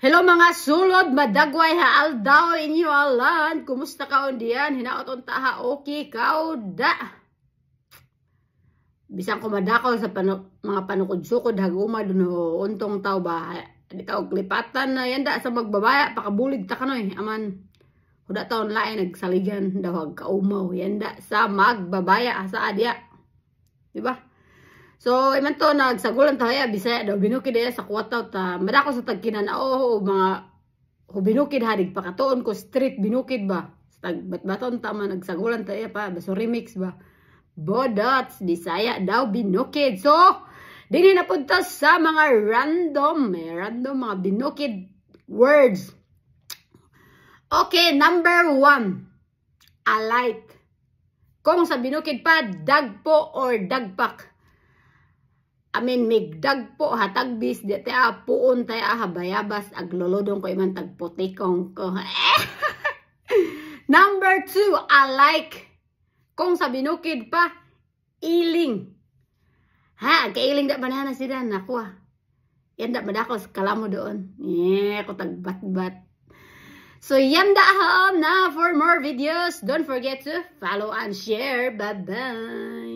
Hello mga sulod, madagway ha aldaw inyo alan. Kumusta ka undian? Hinaot unta ha okay ka da. Bisan ko madakaw sa mga panukod-sukod haguma dun untong tao ba. Di ka og lipatan na yan da sa magbabaya pakabulig ta kanoy. Aman huda taon lain nagsaligan daw hag kaumaw yan da sa magbabaya sa adya. Di ba? So, iman to, nagsagulan tayo, Bisaya daw, binukidaya sa kuwataw ta. Madako sa tagkinan, mga binukid hadig pa katuon ko, street binukid ba? Bat-baton tama, nagsagulan tayo pa, baso remix ba? Bodots, Bisaya daw, binukid. So, dini napunta sa mga random mga binukid words. Okay, number 1, alight. Kung sa binukid pa, dagpo or dagpak. Migdag po hatagbis di tayo puon tayo bayabas aglolodong ko iman tagputikong ko. Number 2, alike. Kung sa binukid pa, iling. Kailing da banana sila naku yan da madako kalamo doon. Ko tagbat-bat. So yan da na for more videos. Don't forget to follow and share. Bye-bye.